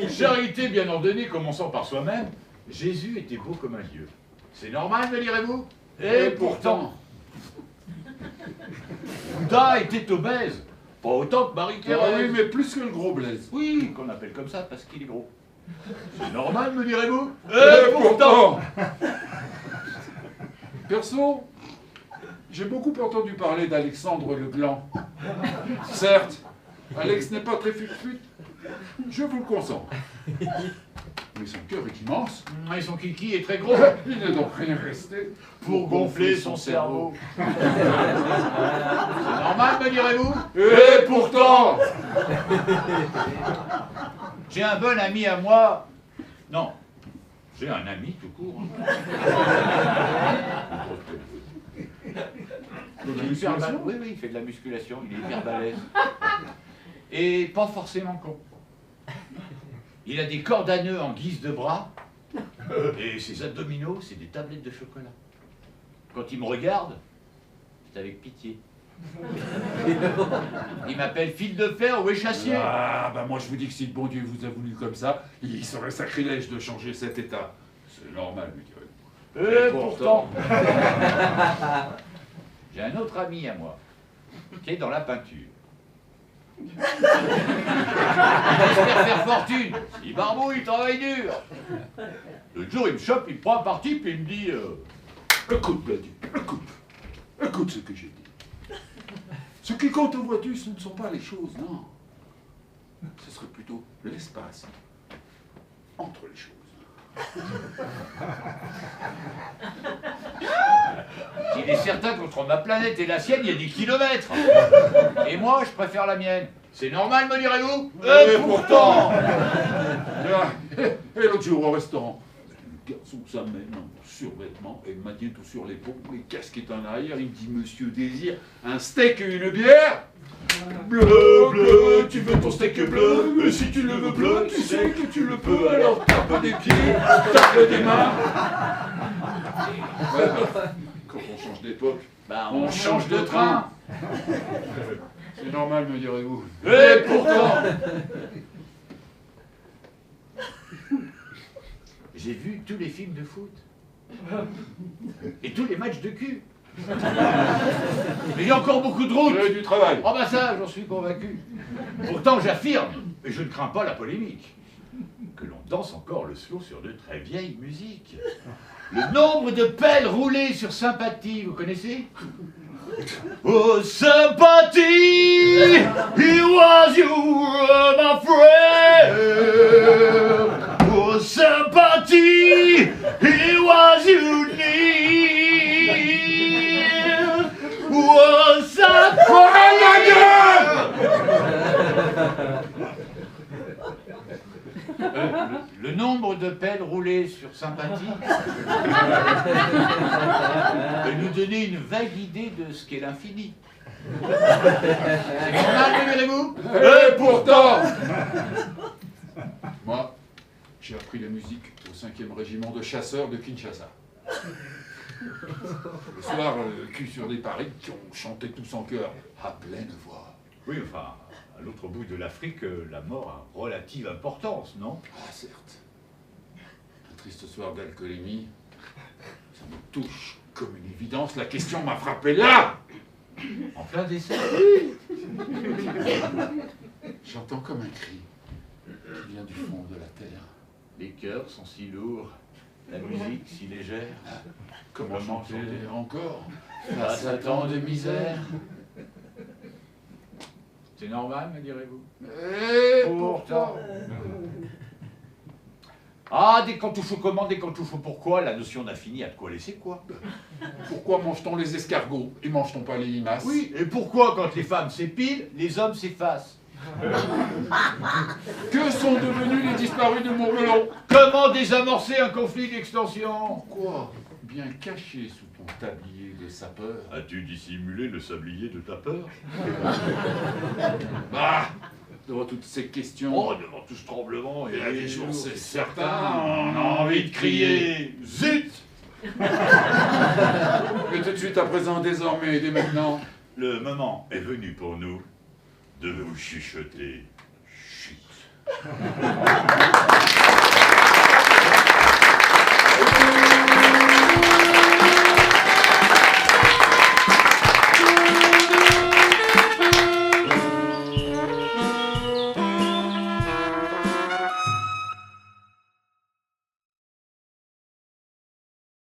Charité bien ordonnée commençant par soi-même, Jésus était beau comme un dieu. C'est normal, me direz-vous? Et pourtant, Bouddha était obèse. Pas autant que Marie-Thérèse. Oui, mais plus que le gros Blaise. Oui, qu'on appelle comme ça parce qu'il est gros. C'est normal, me direz-vous? Et pourtant Perso, j'ai beaucoup entendu parler d'Alexandre le Gland. Certes, Alex n'est pas très fut-fut, je vous le consens. Mais son cœur est immense. Et son kiki est très gros. Il n'est donc rien resté Pour gonfler son cerveau. C'est normal, me direz-vous? Et pourtant J'ai un bon ami à moi. Non, j'ai un ami tout court. Il est hyper balèze. Oui, il fait de la musculation, il est hyper balèze. Et pas forcément con. Il a des cordes à nœuds en guise de bras, et ses abdominaux, c'est des tablettes de chocolat. Quand il me regarde, c'est avec pitié. Il m'appelle fil de fer ou échassier. Ah, bah moi je vous dis que si le bon Dieu vous a voulu comme ça, il serait sacrilège de changer cet état. C'est normal, lui direz-vous. Et pourtant, j'ai un autre ami à moi, qui est dans la peinture. Il espère faire fortune. Il barbouille, il travaille dur. L'autre jour, il me chope, il me prend un parti, puis il me dit Écoute, Bladi, écoute ce que j'ai dit. Ce qui compte, vois-tu, ce ne sont pas les choses, non. Ce serait plutôt l'espace entre les choses. il est certain qu'entre ma planète et la sienne, il y a des kilomètres. Et moi, je préfère la mienne. C'est normal, me direz-vous? Et pourtant Et l'autre jour au restaurant, le garçon s'amène en survêtement et me maintient tout sur l'épaule, les casquettes en arrière, il me dit Monsieur Désir, un steak et une bière? Bleu, bleu, tu veux ton steak bleu? Et si tu le veux bleu, tu sais que tu le peux, alors tape des pieds, tape des mains. Ouais, bah, quand on change d'époque, Bah, on change de train. c'est normal, me direz-vous. Et pourtant, j'ai vu tous les films de foot. Et tous les matchs de cul. Mais il y a encore beaucoup de route. J'ai du travail. Oh bah ça, j'en suis convaincu. Pourtant, j'affirme, et je ne crains pas la polémique, que l'on danse encore le slow sur de très vieilles musiques. Le nombre de pelles roulées sur sympathie, vous connaissez? Oh, sympathie, it was you, my friend. Oh, sympathie, it was you near. Oh, sympathie. Le nombre de pelles roulées sur sympathie peut nous donner une vague idée de ce qu'est l'infini. C'est normal, me direz-vous? Et pourtant Moi, j'ai appris la musique au 5e régiment de chasseurs de Kinshasa. Le soir, le cul sur des paris qui ont chanté tous en chœur, à pleine voix. Oui, enfin, à l'autre bout de l'Afrique, la mort a relative importance, non? Ah, certes. Un triste soir d'alcoolémie, ça me touche comme une évidence. La question m'a frappé là. En plein décès. J'entends comme un cri qui vient du fond de la terre. Les cœurs sont si lourds, la musique si légère. Comment chanter encore Face à tant de misère. C'est normal, me direz-vous? Et pourtant. Ah, dès qu'on touche aux commandes, dès qu'on touche au pourquoi, la notion d'infini a de quoi laisser quoi? Pourquoi mange-t-on les escargots et mange-t-on pas les limaces? Oui, et pourquoi quand les femmes s'épilent, les hommes s'effacent? Que sont devenus les disparus de Montmelon? Comment désamorcer un conflit d'extension? Quoi? Bien caché sous ton tablier de sapeur. As-tu dissimulé le sablier de ta peur? Bah, devant toutes ces questions, Oh, devant tout ce tremblement, il y a des jours, c'est certain, on a envie de crier zut! Mais tout de suite à présent, désormais et dès maintenant, Le moment est venu pour nous de vous chuchoter chut.